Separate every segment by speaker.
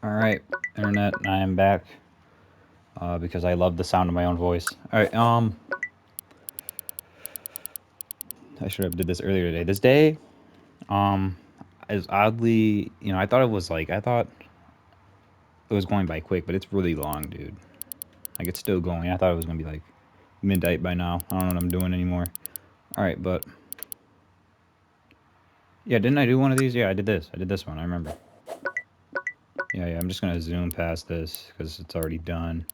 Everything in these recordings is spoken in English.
Speaker 1: Alright, internet, I am back. Because I love the sound of my own voice. Alright, I should have did this earlier today. This day, um, is oddly, I thought it was going by quick, but it's really long, dude. Like, it's still going. I thought it was gonna be, like, midnight by now. I don't know what I'm doing anymore. Alright, but, yeah, didn't I do one of these? Yeah, I did this. I did this one, I remember. Yeah, I'm just gonna zoom past this, because it's already done.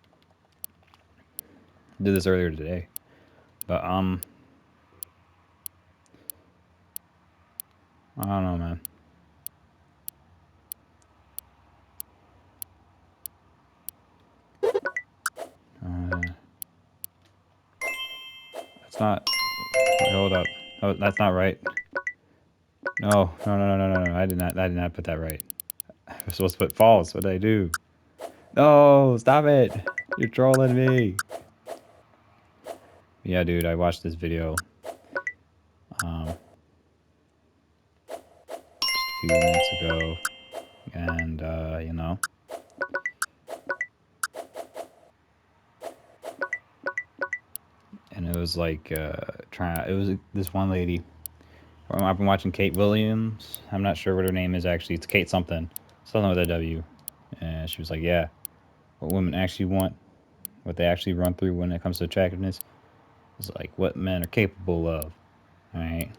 Speaker 1: I did this earlier today. But, I don't know, man. That's not... Wait, hold up. Oh, that's not right. No. I did not put that right. I was supposed to put false. What did I do? No, stop it. You're trolling me. Yeah, dude, I watched this video just a few minutes ago. And, and it was like, it was this one lady. I've been watching Kate Williams. I'm not sure what her name is actually. It's Kate something. Something with a W. And she was like, yeah, what women actually want, what they actually run through when it comes to attractiveness, is like what men are capable of. Alright?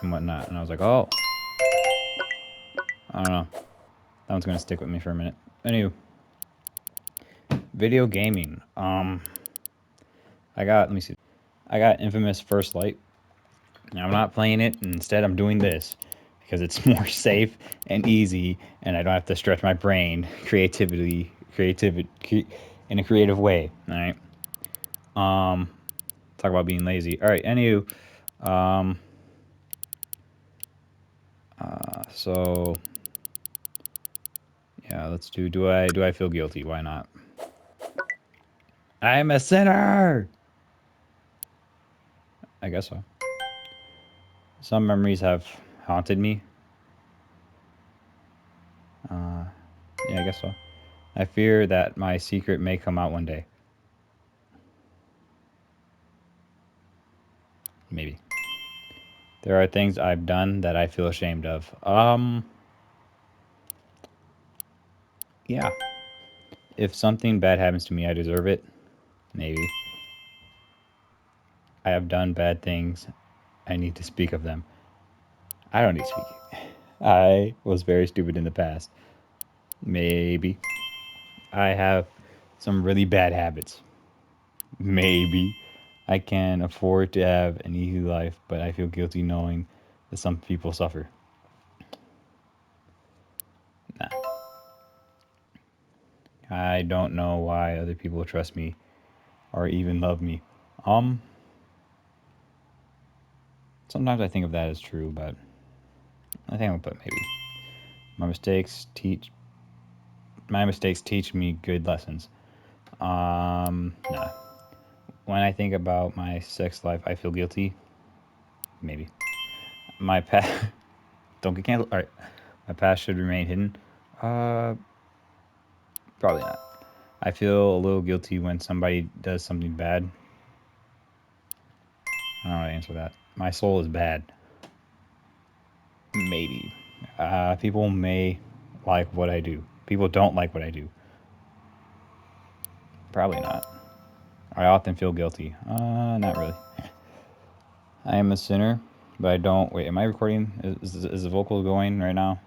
Speaker 1: And whatnot. And I was like, oh, I don't know. That one's gonna stick with me for a minute. Anywho, video gaming. Let me see. I got Infamous First Light. Now I'm not playing it. Instead, I'm doing this because it's more safe and easy, and I don't have to stretch my brain in a creative way. All right. Talk about being lazy. All right. Anywho, so yeah, let's do. Do I feel guilty? Why not? I am a sinner. I guess so. Some memories have haunted me. Yeah, I guess so. I fear that my secret may come out one day. Maybe. There are things I've done that I feel ashamed of. Yeah. If something bad happens to me, I deserve it. Maybe. I have done bad things. I need to speak of them. I don't need to speak. I was very stupid in the past. Maybe. I have some really bad habits. Maybe. I can afford to have an easy life, but I feel guilty knowing that some people suffer. Nah. I don't know why other people trust me or even love me. Um, Sometimes I think of that as true, but I think I'll put maybe. My mistakes teach my mistakes teach me good lessons. Nah. When I think about my sex life, I feel guilty. Maybe. My past don't get canceled. All right. My past should remain hidden. Uh, Probably not. I feel a little guilty when somebody does something bad. I don't know how to answer that. My soul is bad. Maybe. People may like what I do. People don't like what I do. Probably not. I often feel guilty. Not really. I am a sinner, but I don't. Wait, am I recording? Is the vocal going right now?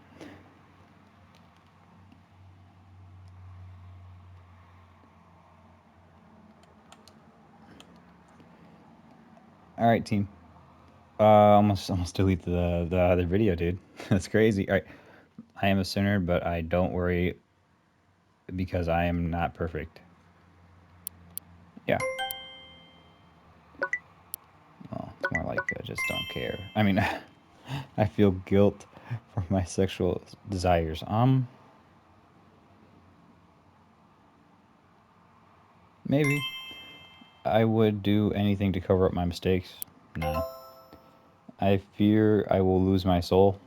Speaker 1: All right, team. Almost delete the other video, dude. That's crazy. All right. I am a sinner, but I don't worry because I am not perfect. Yeah. Well, it's more like I just don't care. I mean, I feel guilt for my sexual desires. Maybe. I would do anything to cover up my mistakes. No. I fear I will lose my soul.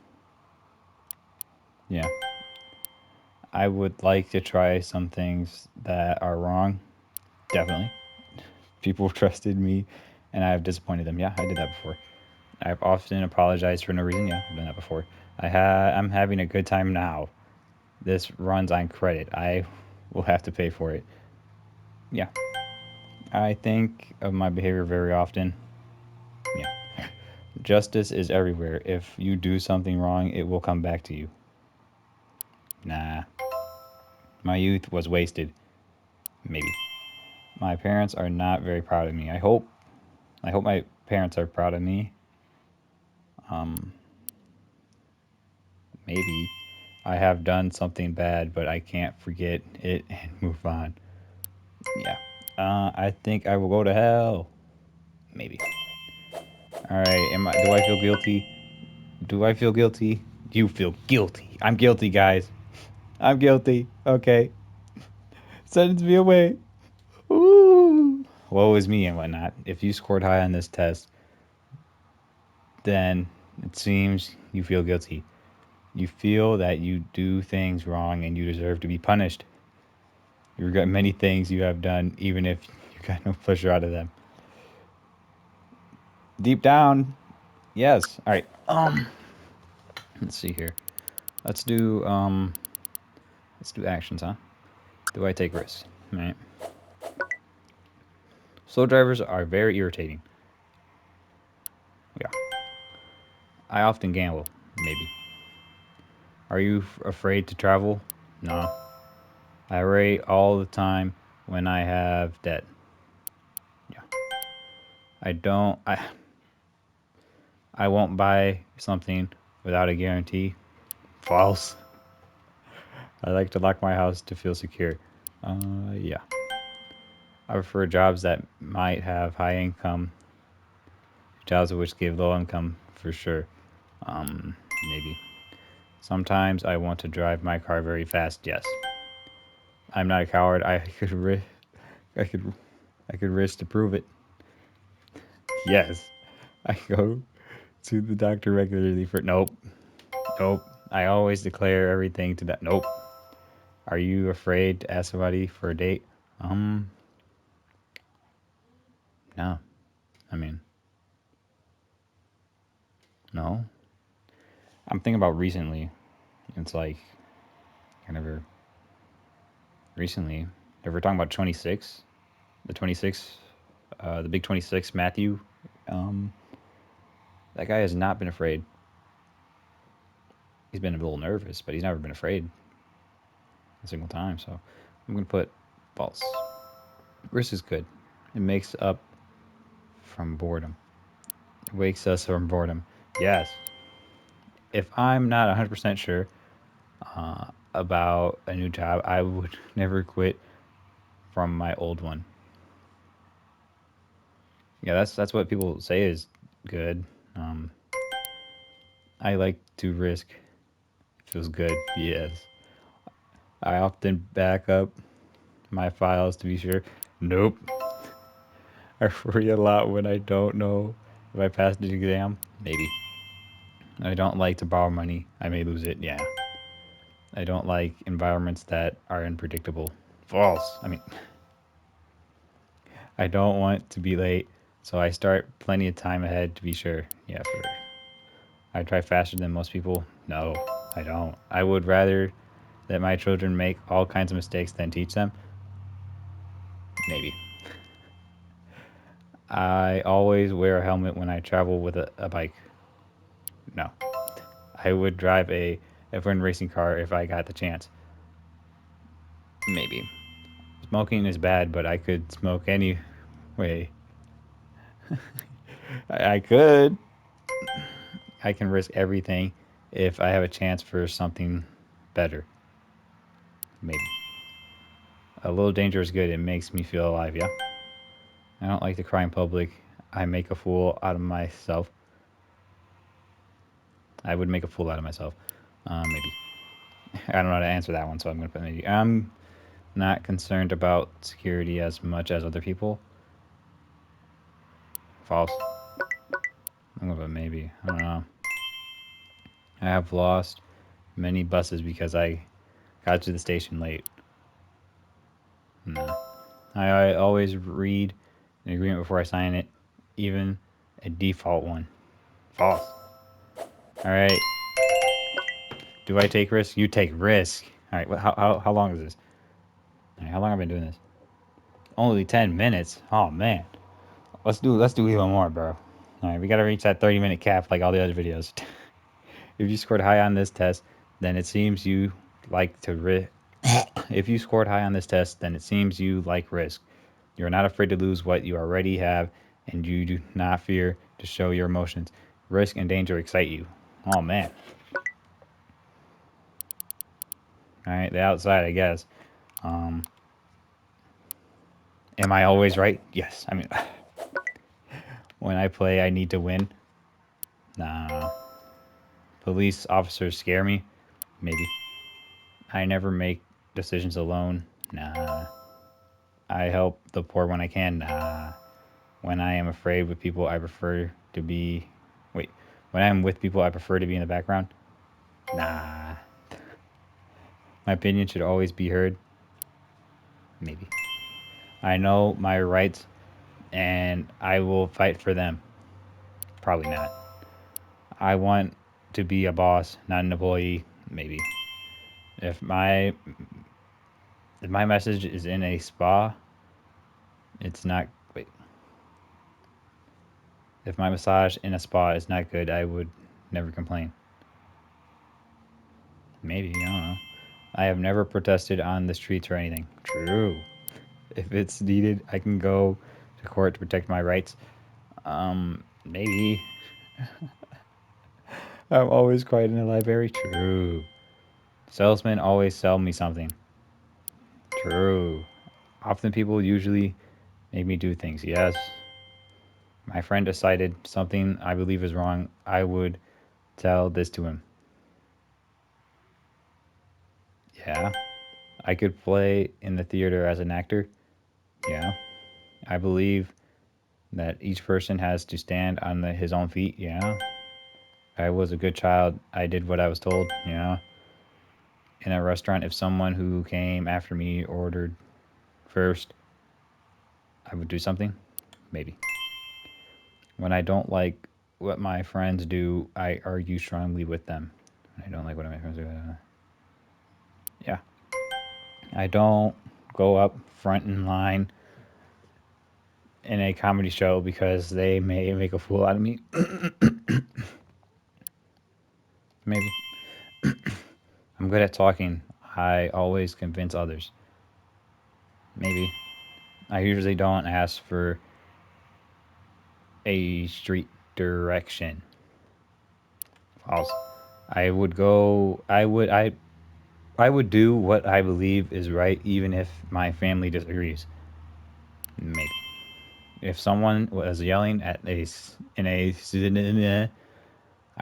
Speaker 1: Yeah. I would like to try some things that are wrong. Definitely. People trusted me and I have disappointed them. Yeah, I did that before. I've often apologized for no reason. Yeah, I've done that before. I'm having a good time now. This runs on credit. I will have to pay for it. Yeah. I think of my behavior very often. Yeah. Justice is everywhere. If you do something wrong, it will come back to you. Nah. My youth was wasted. Maybe. My parents are not very proud of me. I hope my parents are proud of me. Um Maybe I have done something bad, but I can't forget it and move on. Yeah. I think I will go to hell. Maybe. All right. Do I feel guilty? Do I feel guilty? You feel guilty. I'm guilty, guys. I'm guilty. Okay. Sentence me away. Ooh. Woe is me and whatnot. If you scored high on this test, then it seems you feel guilty. You feel that you do things wrong and you deserve to be punished. You regret many things you have done, even if you got no pleasure out of them. Deep down, yes. All right. Let's see here. Let's do let's do actions, huh? Do I take risks? All right. Slow drivers are very irritating. Yeah. I often gamble. Maybe. Are you afraid to travel? No. I worry all the time when I have debt. Yeah. I don't. I won't buy something without a guarantee. False. I like to lock my house to feel secure. Yeah. I prefer jobs that might have high income, jobs which give low income for sure. Maybe. Sometimes I want to drive my car very fast. Yes. I'm not a coward. I could, I could risk to prove it. Yes. I go to the doctor regularly for. Nope. Nope. I always declare everything to that. Nope. Are you afraid to ask somebody for a date? Um, no. I mean, no. I'm thinking about recently. It's like, I never, recently, if we're talking about 26, the 26, the big 26, Matthew, um, that guy has not been afraid. He's been a little nervous, but he's never been afraid a single time. So I'm going to put false. Risk is good. It makes up from boredom. It wakes us from boredom. Yes. If I'm not 100% sure about a new job, I would never quit from my old one. Yeah, that's what people say is good. Um, I like to risk. It feels good. Yes. I often back up my files to be sure. Nope. I worry a lot when I don't know if I passed the exam. Maybe. I don't like to borrow money. I may lose it. Yeah. I don't like environments that are unpredictable. False. I mean, I don't want to be late, so I start plenty of time ahead to be sure. Yeah, for I try faster than most people. No, I don't. I would rather that my children make all kinds of mistakes than teach them. Maybe. I always wear a helmet when I travel with a bike. No. I would drive a F1 racing car if I got the chance. Maybe. Smoking is bad, but I could smoke anyway. I could. I can risk everything if I have a chance for something better. Maybe. A little danger is good. It makes me feel alive, yeah? I don't like to cry in public. I make a fool out of myself. I would make a fool out of myself. Maybe. I don't know how to answer that one, so I'm going to put maybe. I'm not concerned about security as much as other people. False. I'm going to put maybe. I don't know. I have lost many buses because I got to the station late. No. I always read an agreement before I sign it, even a default one. False. Alright. Do I take risk? You take risk. Alright, how long is this? Right, how long have I been doing this? Only 10 minutes. Oh man. Let's do even more, bro. Alright, we gotta reach that 30-minute cap like all the other videos. If you scored high on this test, then it seems you like to risk. If you scored high on this test, then it seems you like risk. You are not afraid to lose what you already have, and you do not fear to show your emotions. Risk and danger excite you. Oh man. Alright, the outside, I guess. Am I always right? Yes. I mean, when I play, I need to win. Nah. Police officers scare me. Maybe. I never make decisions alone. Nah. I help the poor when I can. Nah. When I am afraid with people, I prefer to be... Wait. When I am with people, I prefer to be in the background. Nah. My opinion should always be heard. Maybe. I know my rights, and I will fight for them. Probably not. I want to be a boss, not an employee. Maybe. If my message is in a spa, it's not... Wait. If my massage in a spa is not good, I would never complain. Maybe, I don't know. I have never protested on the streets or anything. True. If it's needed, I can go to court to protect my rights. Maybe. I'm always quiet in the library. True. Salesmen always sell me something. True. Often people usually make me do things. Yes. My friend decided something I believe is wrong. I would tell this to him. Yeah. I could play in the theater as an actor. Yeah. I believe that each person has to stand on his own feet. Yeah. I was a good child. I did what I was told. Yeah. In a restaurant, if someone who came after me ordered first, I would do something. Maybe. When I don't like what my friends do, I argue strongly with them. When I don't like what my friends do. Yeah. I don't go up front in line in a comedy show because they may make a fool out of me. Maybe. I'm good at talking. I always convince others. Maybe. I usually don't ask for a street direction. False. I would go. I would do what I believe is right, even if my family disagrees. Maybe. If someone was yelling at I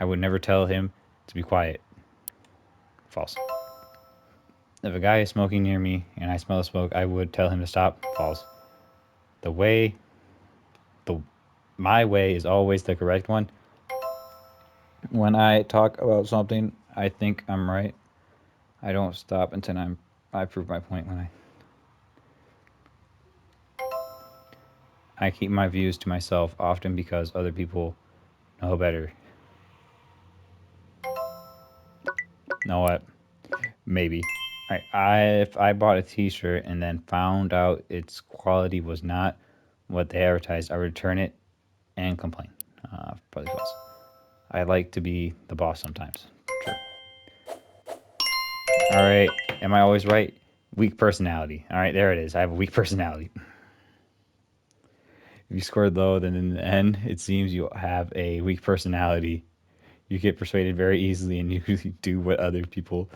Speaker 1: would never tell him to be quiet. False. If a guy is smoking near me and I smell the smoke, I would tell him to stop. False. The way, my way is always the correct one. When I talk about something, I think I'm right. I don't stop until I prove my point. When I keep my views to myself, often because other people know better. Know what? Maybe. If I bought a T-shirt and then found out its quality was not what they advertised, I would return it and complain. Probably false. I like to be the boss sometimes. True. All right. Am I always right? Weak personality. All right, there it is. I have a weak personality. If you scored low, then in the end, it seems you have a weak personality. You get persuaded very easily and usually do what other people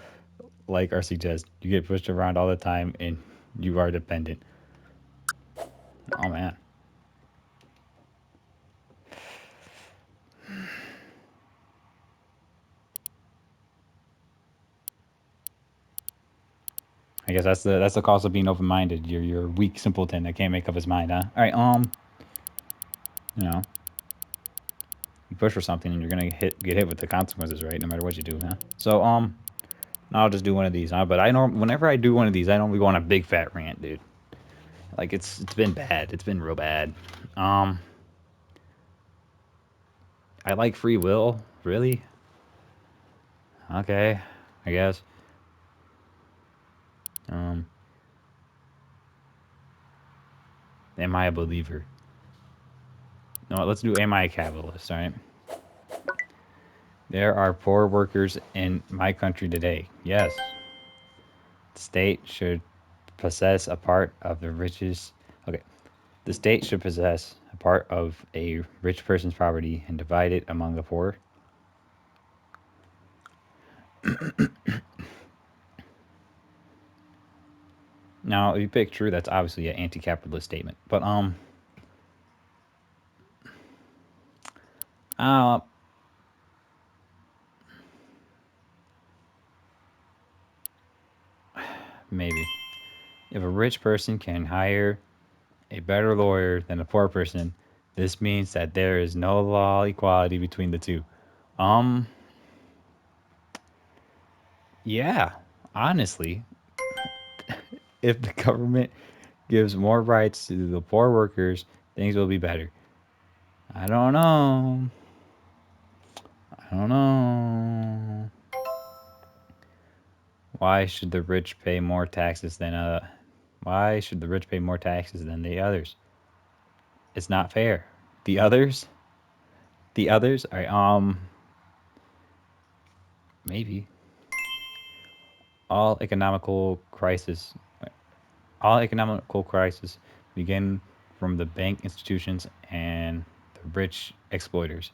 Speaker 1: like or suggest. You get pushed around all the time and you are dependent. Oh man. I guess that's the cost of being open-minded. You're a weak simpleton that can't make up his mind, huh? All right, you know, you push for something and you're gonna get hit with the consequences, right? No matter what you do, huh? So I'll just do one of these. But whenever I do one of these, I normally go on a big fat rant, dude. Like it's been bad. It's been real bad. Um, I like free will. Really? Okay, I guess. Um, am I a believer? No, let's do am I a capitalist, all right? There are poor workers in my country today. Yes. The state should possess a part of the richest. Okay. The state should possess a part of a rich person's property and divide it among the poor. Now, if you pick true, that's obviously an anti-capitalist statement. But uh, maybe if a rich person can hire a better lawyer than a poor person, this means that there is no law equality between the two. Um, yeah, honestly, if the government gives more rights to the poor workers, things will be better. I don't know. I don't know. Why should the rich pay more taxes than why should the rich pay more taxes than the others? It's not fair. The others? The others? All right, maybe all economical crisis all economical crises begin from the bank institutions and the rich exploiters.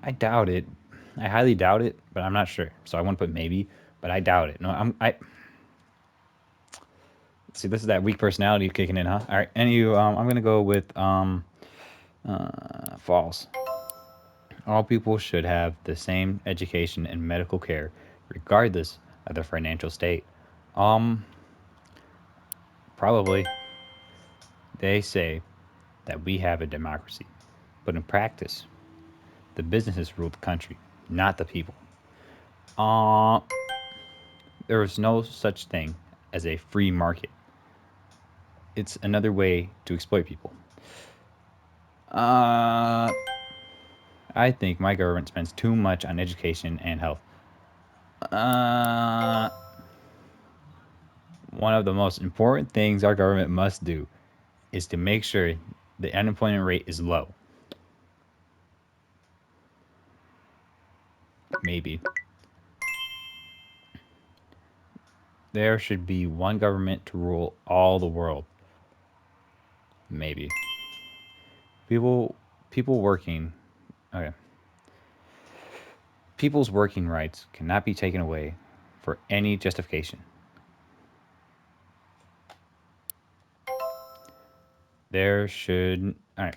Speaker 1: I doubt it. I highly doubt it, but I'm not sure. So I want to put maybe, but I doubt it. No, I see this is that weak personality kicking in, huh? All right, and I'm gonna go with false. All people should have the same education and medical care, regardless of their financial state. Um, Probably they say that we have a democracy, but in practice, the businesses rule the country, not the people. Uh, there is no such thing as a free market. It's another way to exploit people. Uh, I think my government spends too much on education and health. Uh, One of the most important things our government must do is to make sure the unemployment rate is low. Maybe. There should be one government to rule all the world. Maybe. People people working okay. People's working rights cannot be taken away for any justification. There should all right.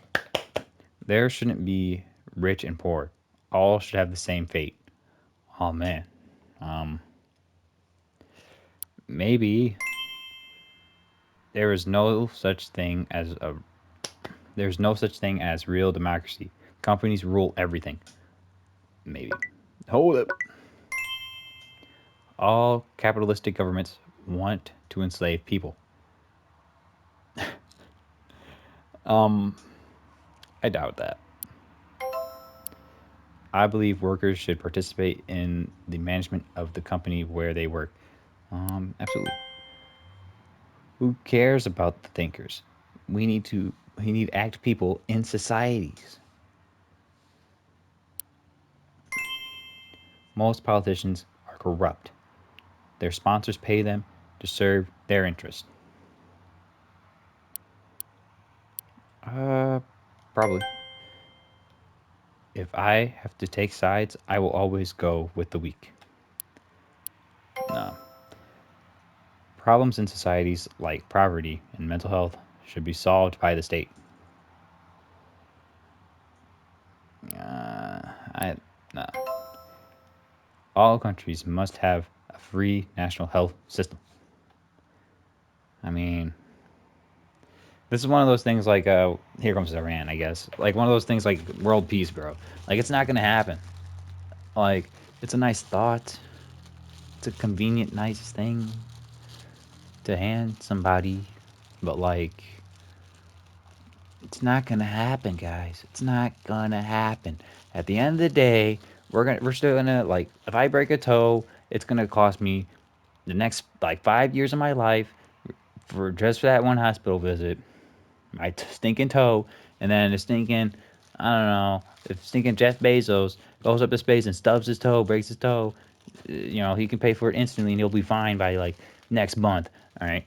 Speaker 1: There shouldn't be rich and poor. All should have the same fate. Oh man. Um Maybe there is no such thing as a there's no such thing as real democracy. Companies rule everything. Maybe. Hold up. All capitalistic governments want to enslave people. Um, I doubt that. I believe workers should participate in the management of the company where they work. Absolutely. Who cares about the thinkers? We need act people in societies. Most politicians are corrupt. Their sponsors pay them to serve their interest. Uh, Probably. If I have to take sides, I will always go with the weak. No. Problems in societies like poverty and mental health should be solved by the state. No. All countries must have a free national health system. I mean, this is one of those things like, here comes Iran, I guess. Like one of those things like world peace, bro. Like it's not gonna happen. Like it's a nice thought. It's a convenient, nice thing to hand somebody, but like, it's not gonna happen, guys. It's not gonna happen. At the end of the day, we're still gonna like. If I break a toe, it's gonna cost me the next like 5 years of my life for just for that one hospital visit. My stinking toe, and then the stinking, I don't know, if stinking Jeff Bezos goes up to space and stubs his toe, breaks his toe, he can pay for it instantly and he'll be fine by like next month. All right,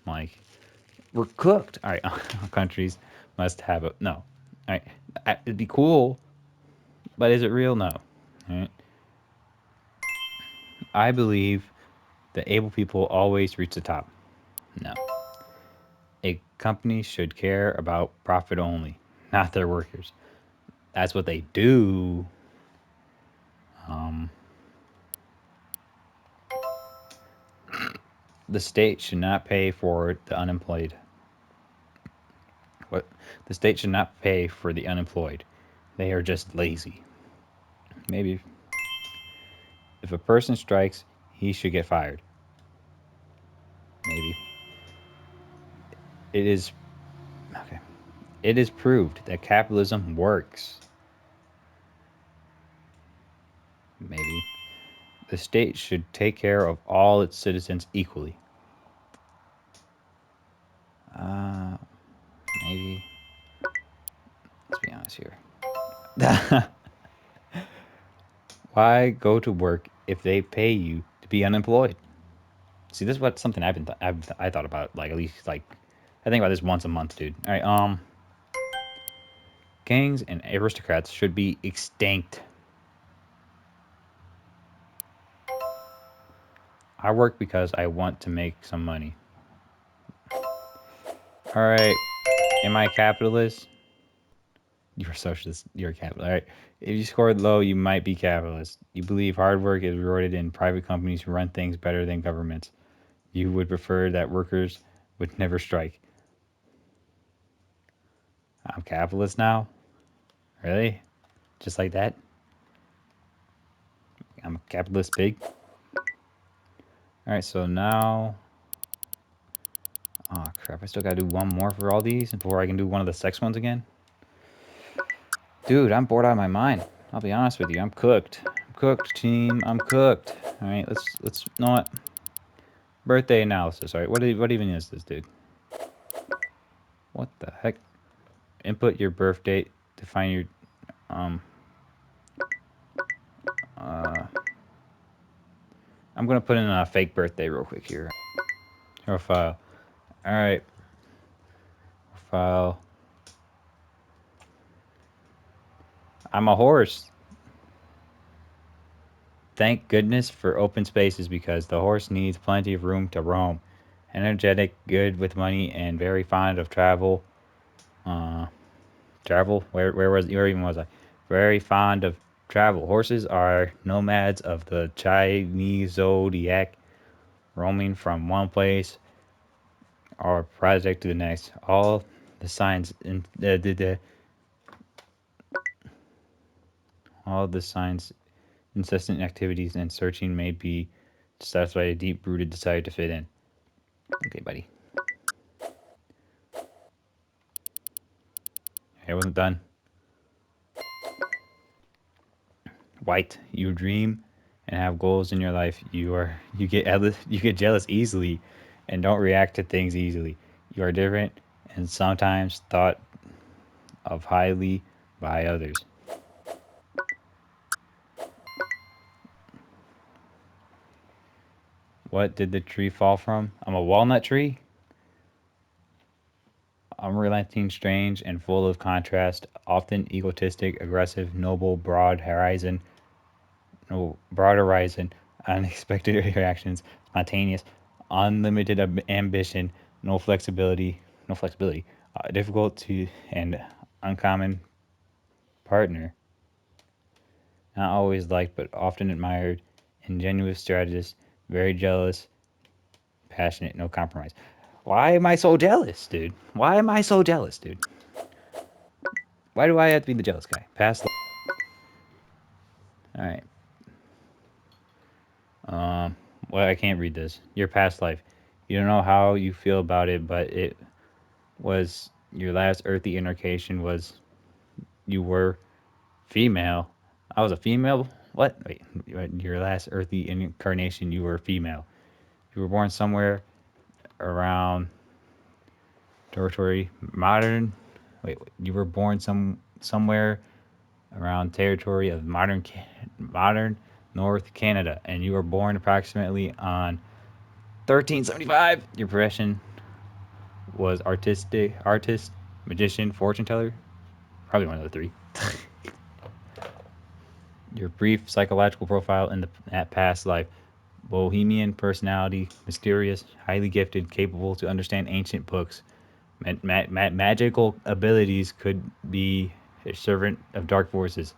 Speaker 1: like we're cooked. All right, countries must have it. No, all right, it'd be cool, but is it real? No. All right, I believe that able people always reach the top. No, a company should care about profit only, not their workers. That's what they do. Um, the state should not pay for the unemployed. What? The state should not pay for the unemployed. They are just lazy. Maybe if a person strikes, he should get fired. Maybe. It is okay. It is proved that capitalism works. Maybe. The state should take care of all its citizens equally. Uh, maybe. Let's be honest here. Why go to work if they pay you to be unemployed? See, this is what something I thought about like at least like I think about this once a month, dude. All right, kings and aristocrats should be extinct. I work because I want to make some money. All right, am I a capitalist? You're a socialist. You're a capitalist. All right. If you scored low, you might be capitalist. You believe hard work is rewarded in private companies who run things better than governments. You would prefer that workers would never strike. I'm capitalist now? Really? Just like that? I'm a capitalist pig? Alright, so now... Oh, crap. I still gotta do one more for all these before I can do one of the sex ones again? Dude, I'm bored out of my mind. I'll be honest with you. I'm cooked. I'm cooked, team. I'm cooked. Alright, let's... You know what? Birthday analysis. Alright, what even is this, dude? What the heck? Input your birth date to find your... Um... I'm gonna put in a fake birthday real quick here. Profile. Alright. Profile. I'm a horse. Thank goodness for open spaces because the horse needs plenty of room to roam. Energetic, good with money, and very fond of travel. Travel? Where even was I? Very fond of travel. Horses are nomads of the Chinese zodiac, roaming from one place or project to the next. All the signs in all the signs, incessant activities and searching may be to satisfy a deep-rooted desire to fit in. Okay, buddy. I wasn't done. White, you dream and have goals in your life. You get jealous easily and don't react to things easily. You are different and sometimes thought of highly by others. What did the tree fall from? I'm a walnut tree. Unrelenting, strange, and full of contrast, often egotistic, aggressive, noble, broad horizon, unexpected reactions, spontaneous, unlimited ambition, no flexibility, difficult to and uncommon partner. not always liked, but often admired, ingenuous strategist, very jealous, passionate, no compromise. Why am I so jealous, dude? Why am I so jealous, dude? Why do I have to be the jealous guy? Past life. All right. Well, I can't read this. Your past life. You don't know how you feel about it, but it was your last earthly incarnation was you were female. I was a female. What? Wait. Your last earthly incarnation, you were female. You were born somewhere around territory modern. Wait. You were born somewhere around territory of modern North Canada, and you were born approximately on 1375. Your profession was artist, magician, fortune teller. Probably one of the three. Your brief psychological profile in that past life: bohemian personality, mysterious, highly gifted, capable to understand ancient books. Magical abilities, could be a servant of dark forces.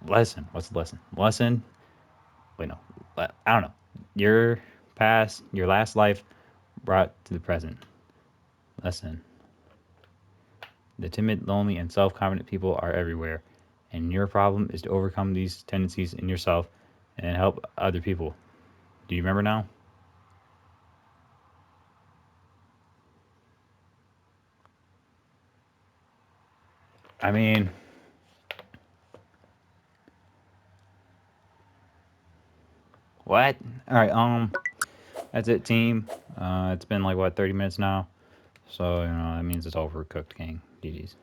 Speaker 1: Lesson. What's the lesson? Lesson. Wait, no. I don't know. Your past, your last life brought to the present. Lesson. The timid, lonely, and self confident people are everywhere, and your problem is to overcome these tendencies in yourself and help other people. Do you remember now? I mean, what? All right, that's it, team. It's been like what, 30 minutes now, so that means it's overcooked, gang. GG's.